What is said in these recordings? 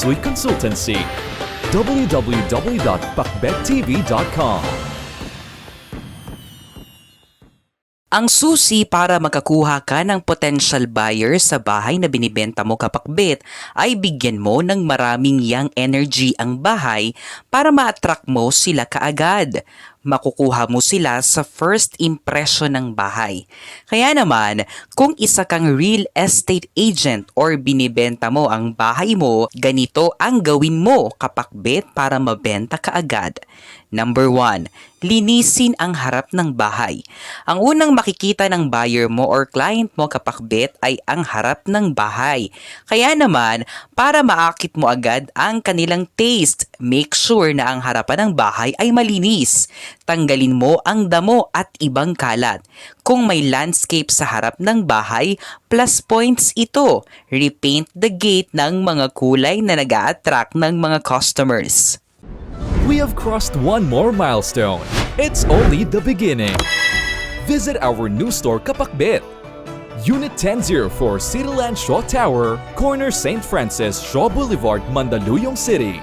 Suite Consultancy. www.pakbettv.com. Ang susi para makakuha ka ng potential buyer sa bahay na binibenta mo kapakbet ay bigyan mo ng maraming young energy ang bahay para ma-attract mo sila kaagad. Makukuha mo sila sa first impression ng bahay. Kaya naman, kung isa kang real estate agent or binibenta mo ang bahay mo, ganito ang gawin mo kapakbet para mabenta kaagad. Number 1, linisin ang harap ng bahay. Ang unang makikita ng buyer mo or client mo kapakbet ay ang harap ng bahay. Kaya naman, para maakit mo agad ang kanilang taste, make sure na ang harapan ng bahay ay malinis. Tanggalin mo ang damo at ibang kalat. Kung may landscape sa harap ng bahay, plus points ito. Repaint the gate ng mga kulay na nag-a-attract ng mga customers. We have crossed one more milestone. It's only the beginning. Visit our new store Kapakbet. Unit 1004 Cityland Shaw Tower, corner St. Francis Shaw Boulevard, Mandaluyong City.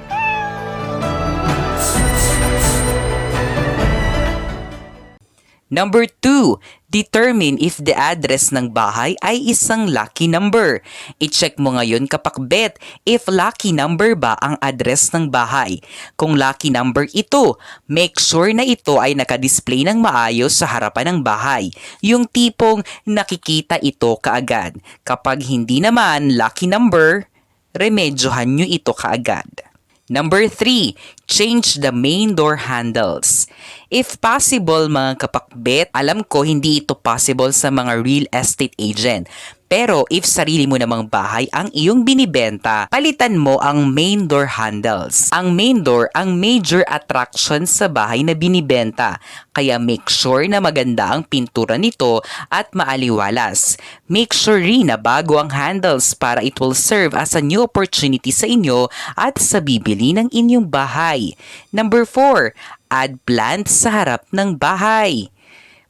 Number 2, determine if the address ng bahay ay isang lucky number. I-check mo ngayon kapakbet if lucky number ba ang address ng bahay. Kung lucky number ito, make sure na ito ay nakadisplay ng maayos sa harapan ng bahay. Yung tipong nakikita ito kaagad. Kapag hindi naman lucky number, remedyohan nyo ito kaagad. Number 3, change the main door handles. If possible mga kapakbet, alam ko hindi ito possible sa mga real estate agent. Pero if sarili mo namang bahay ang iyong binibenta, palitan mo ang main door handles. Ang main door ang major attraction sa bahay na binibenta. Kaya make sure na maganda ang pintura nito at maaliwalas. Make sure rin na bago ang handles para it will serve as a new opportunity sa inyo at sa bibili ng inyong bahay. Number 4, add plants sa harap ng bahay.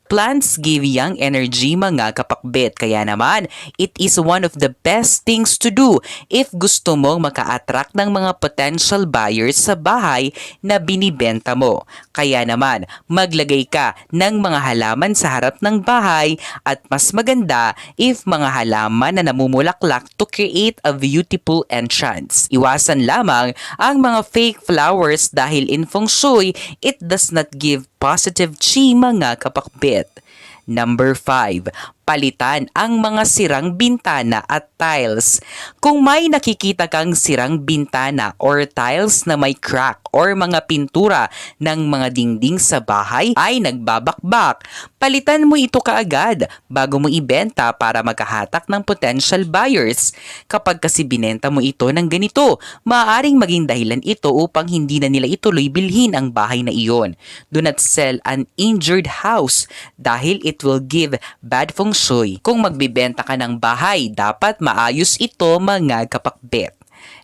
Plants give young energy mga kapakbet, kaya naman it is one of the best things to do if gusto mong maka-attract ng mga potential buyers sa bahay na binibenta mo. Kaya naman maglagay ka ng mga halaman sa harap ng bahay at mas maganda if mga halaman na namumulaklak to create a beautiful entrance. Iwasan lamang ang mga fake flowers dahil in feng shui, it does not give positive chi mga kapakbet. Number 5, palitan ang mga sirang bintana at tiles. Kung may nakikita kang sirang bintana or tiles na may crack or mga pintura ng mga dingding sa bahay ay nagbabakbak, palitan mo ito kaagad bago mo ibenta para makahatak ng potential buyers. Kapag kasi binenta mo ito ng ganito, maaaring maging dahilan ito upang hindi na nila ituloy bilhin ang bahay na iyon. Do not sell an injured house dahil it will give bad feng shui. Kung magbibenta ka ng bahay, dapat maayos ito mga kapakbet.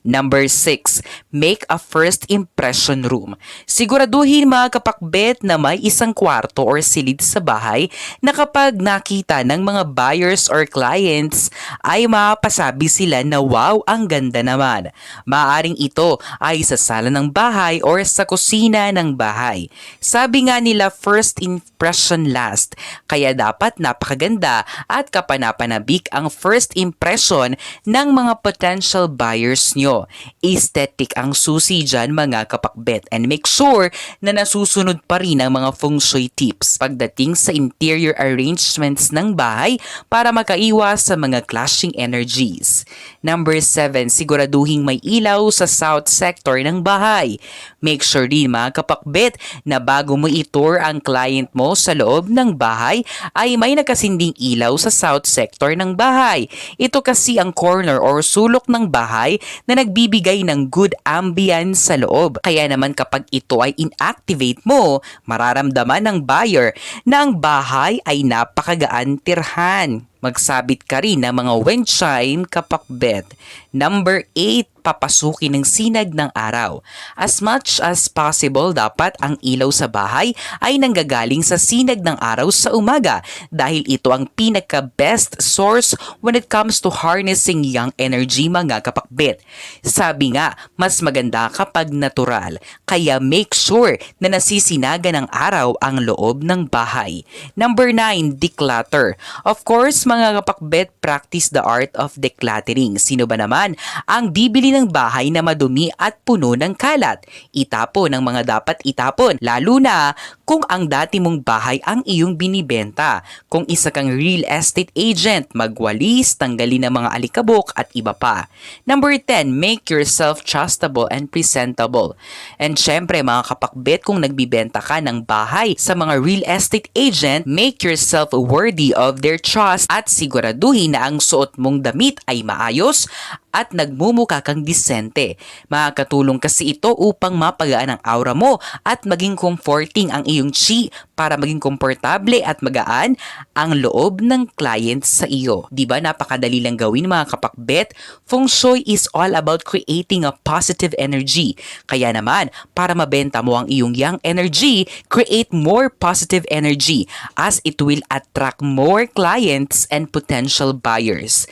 Number 6, make a first impression room. Siguraduhin mga kapakbet na may isang kwarto or silid sa bahay na kapag nakita ng mga buyers or clients ay mapasabi sila na wow, ang ganda naman. Maaaring ito ay sa sala ng bahay or sa kusina ng bahay. Sabi nga nila first impression last, kaya dapat napakaganda at kapanapanabik ang first impression ng mga potential buyers nyo. Aesthetic ang susi dyan mga kapakbet, and make sure na nasusunod pa rin ang mga feng shui tips pagdating sa interior arrangements ng bahay para makaiwas sa mga clashing energies. Number 7, siguraduhin may ilaw sa south sector ng bahay. Make sure din mga kapakbet na bago mo i-tour ang client mo sa loob ng bahay ay may nakasinding ilaw sa south sector ng bahay. Ito kasi ang corner or sulok ng bahay na nagbibigay ng good ambience sa loob. Kaya naman kapag ito ay inactivate mo, mararamdaman ng buyer na ang bahay ay napakagaan tirhan. Magsabit ka rin ng mga wind chime kapakbet. Number 8, papasukin ng sinag ng araw. As much as possible, dapat ang ilaw sa bahay ay nanggagaling sa sinag ng araw sa umaga dahil ito ang pinaka-best source when it comes to harnessing yang energy mga kapakbet. Sabi nga, mas maganda kapag natural, kaya make sure na nasisinaga ng araw ang loob ng bahay. Number 9, declutter. Of course, mga kapakbet, practice the art of decluttering. Sino ba naman ang bibili ng bahay na madumi at puno ng kalat? Itapon ang mga dapat itapon, lalo na kung ang dati mong bahay ang iyong binibenta. Kung isa kang real estate agent, magwalis, tanggalin ang mga alikabok at iba pa. Number 10, make yourself trustable and presentable. And syempre mga kapakbet, kung nagbibenta ka ng bahay sa mga real estate agent, make yourself worthy of their trust at siguraduhin na ang suot mong damit ay maayos at nagmumukha kang disente. Makakatulong kasi ito upang mapagaan ang aura mo at maging comforting ang iyong chi para maging komportable at magaan ang loob ng client sa iyo. Diba napakadali lang gawin mga kapakbet? Feng Shui is all about creating a positive energy. Kaya naman, para mabenta mo ang iyong yang energy, create more positive energy as it will attract more clients and potential buyers.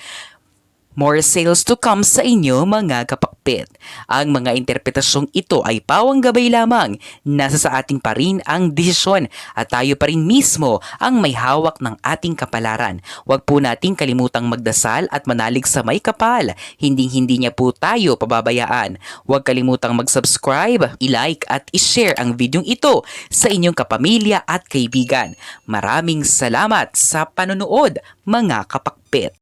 More sales to come sa inyo mga kapakpit. Ang mga interpretasyong ito ay pawang gabay lamang. Nasa sa ating pa rin ang desisyon at tayo pa rin mismo ang may hawak ng ating kapalaran. Huwag po nating kalimutang magdasal at manalig sa may kapal. Hindi niya po tayo pababayaan. Huwag kalimutang mag-subscribe, i-like at i-share ang videong ito sa inyong kapamilya at kaibigan. Maraming salamat sa panonood mga kapakpit.